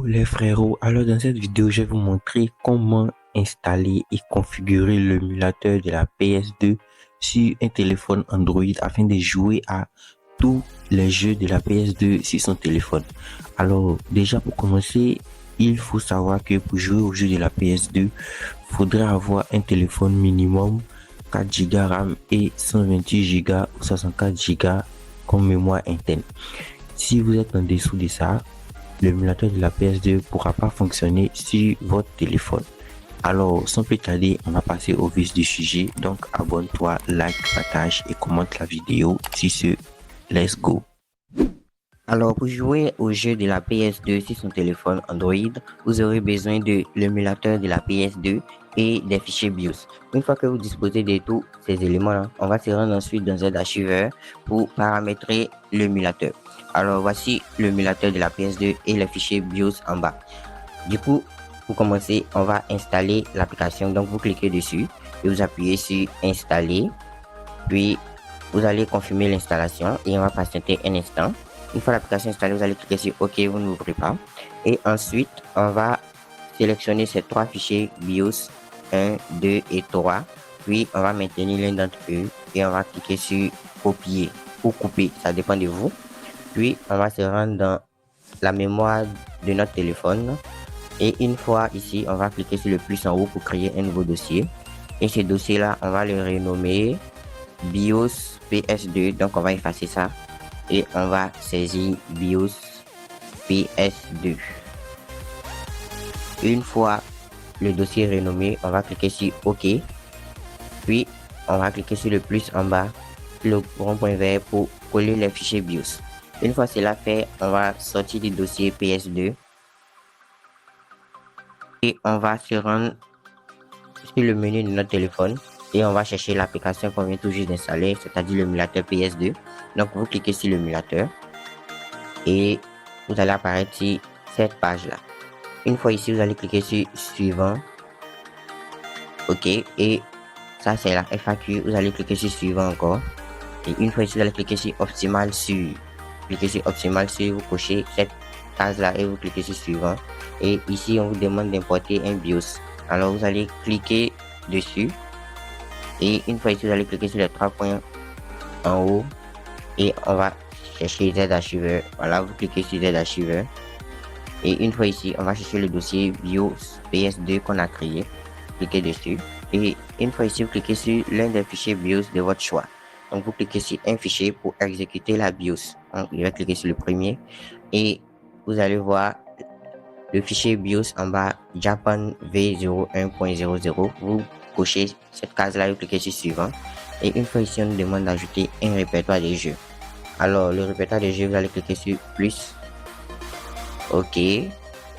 Les frérots, alors dans cette vidéo, je vais vous montrer comment installer et configurer l'émulateur de la PS2 sur un téléphone Android afin de jouer à tous les jeux de la PS2 sur son téléphone. Alors déjà pour commencer, il faut savoir que pour jouer aux jeux de la PS2, il faudrait avoir un téléphone minimum 4 Go RAM et 128 Go ou 64 Go comme mémoire interne. Si vous êtes en dessous de ça, l'émulateur de la PS2 ne pourra pas fonctionner sur votre téléphone. Alors, sans plus tarder, on va passer au vif du sujet. Donc, abonne-toi, like, partage et commente la vidéo. Si ce, let's go. Alors, pour jouer au jeu de la PS2 sur son téléphone Android, vous aurez besoin de l'émulateur de la PS2 et des fichiers BIOS. Une fois que vous disposez de tous ces éléments-là, on va se rendre ensuite dans un archiveur pour paramétrer l'émulateur. Alors, voici l'émulateur de la PS2 et les fichiers BIOS en bas. Du coup, pour commencer, on va installer l'application. Donc, vous cliquez dessus et vous appuyez sur installer. Puis, vous allez confirmer l'installation et on va patienter un instant. Une fois l'application installée, vous allez cliquer sur OK, vous n'ouvrez pas. Et ensuite, on va sélectionner ces trois fichiers BIOS 1, 2 et 3. Puis, on va maintenir l'un d'entre eux et on va cliquer sur copier ou couper. Ça dépend de vous. Puis, on va se rendre dans la mémoire de notre téléphone. Et une fois ici, on va cliquer sur le plus en haut pour créer un nouveau dossier. Et ce dossier-là, on va le renommer BIOS PS2. Donc, on va effacer ça. Et on va saisir BIOS PS2. Une fois le dossier renommé, on va cliquer sur OK. Puis, on va cliquer sur le plus en bas, le rond-point vert pour coller les fichiers BIOS. Une fois cela fait, on va sortir du dossier PS2. Et on va se rendre sur le menu de notre téléphone. Et on va chercher l'application qu'on vient tout juste d'installer, c'est-à-dire l'émulateur PS2. Donc, vous cliquez sur l'émulateur et vous allez apparaître sur cette page-là. Une fois ici, vous allez cliquer sur suivant. OK. Et ça, c'est la FAQ. Vous allez cliquer sur suivant encore. Et une fois ici, vous allez cliquer sur optimal sur. Cliquez sur optimal sur, vous cochez cette case-là et vous cliquez sur suivant. Et ici, on vous demande d'importer un BIOS. Alors, vous allez cliquer dessus. Et une fois ici, vous allez cliquer sur les trois points en haut et on va chercher Z archiveur. Voilà, vous cliquez sur Z archiveur. Et une fois ici, on va chercher le dossier BIOS PS2 qu'on a créé. Cliquez dessus. Et une fois ici, vous cliquez sur l'un des fichiers BIOS de votre choix. Donc, vous cliquez sur un fichier pour exécuter la BIOS. Donc, je vais cliquer sur le premier. Et vous allez voir le fichier BIOS en bas, Japan V01.00. Vous cochez cette case-là, vous cliquez sur suivant. Et une fois ici, on nous demande d'ajouter un répertoire des jeux. Alors, le répertoire des jeux, vous allez cliquer sur plus. OK. Et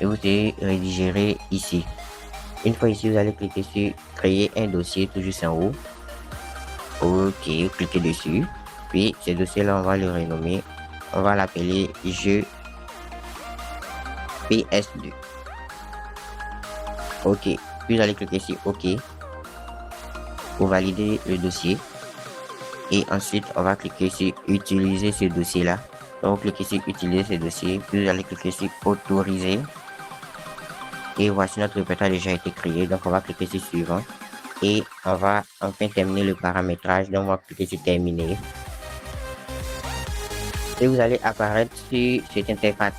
vous allez rédiger ici. Une fois ici, vous allez cliquer sur créer un dossier tout juste en haut. OK, vous cliquez dessus. Puis, ce dossier-là, on va le renommer. On va l'appeler jeu PS2. OK. Puis, vous allez cliquer sur OK pour valider le dossier. Et ensuite, on va cliquer sur utiliser ce dossier-là. Donc, vous cliquez sur utiliser ce dossier. Puis, vous allez cliquer sur autoriser. Et voici notre répertoire déjà été créé. Donc, on va cliquer sur suivant. Et on va enfin terminer le paramétrage. Donc, on va cliquer sur terminer. Et vous allez apparaître sur cette interface.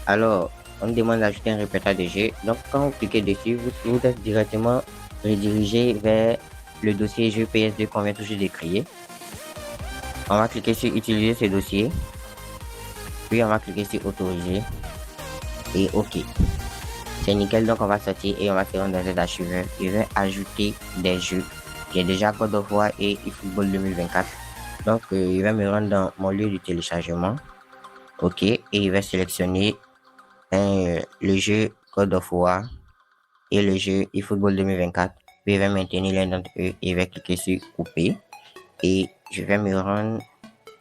Alors, on demande d'ajouter un répertoire de jeu. Donc, quand vous cliquez dessus, vous êtes directement redirigé vers le dossier jeu PS2 qu'on vient tout juste de créer. On va cliquer sur utiliser ce dossier. Puis, on va cliquer sur autoriser. Et OK. C'est nickel, donc on va sortir et on va se rendre dans cet archiveur. Je vais ajouter des jeux. J'ai déjà God of War et eFootball 2024. Donc, je vais me rendre dans mon lieu de téléchargement. OK, et je vais sélectionner le jeu God of War et le jeu eFootball 2024. Puis je vais maintenir l'un d'entre eux et je vais cliquer sur couper. Et je vais me rendre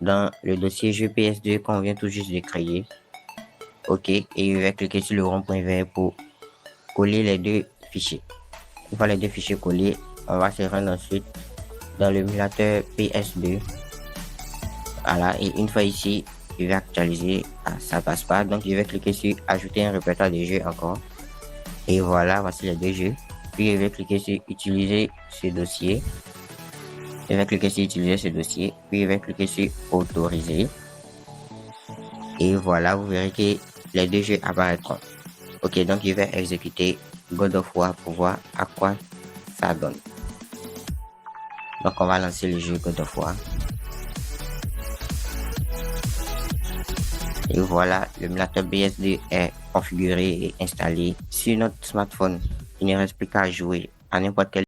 dans le dossier jeu PS2 qu'on vient tout juste de créer. OK, et je vais cliquer sur le rond-point vert pour coller les deux fichiers. Une fois les deux fichiers collés, on va se rendre ensuite dans l'émulateur PS2. Voilà, et une fois ici, je vais actualiser. Ah, ça passe pas. Donc, je vais cliquer sur ajouter un répertoire de jeux encore. Et voilà, voici les deux jeux. Puis, je vais cliquer sur utiliser ce dossier. Je vais cliquer sur utiliser ce dossier. Puis, je vais cliquer sur autoriser. Et voilà, vous verrez que les deux jeux apparaîtront. Ok, donc je vais exécuter God of War pour voir à quoi ça donne. Donc, on va lancer le jeu God of War. Et voilà, le l'émulateur BSD est configuré et installé sur notre smartphone. Il ne reste plus qu'à jouer à n'importe quel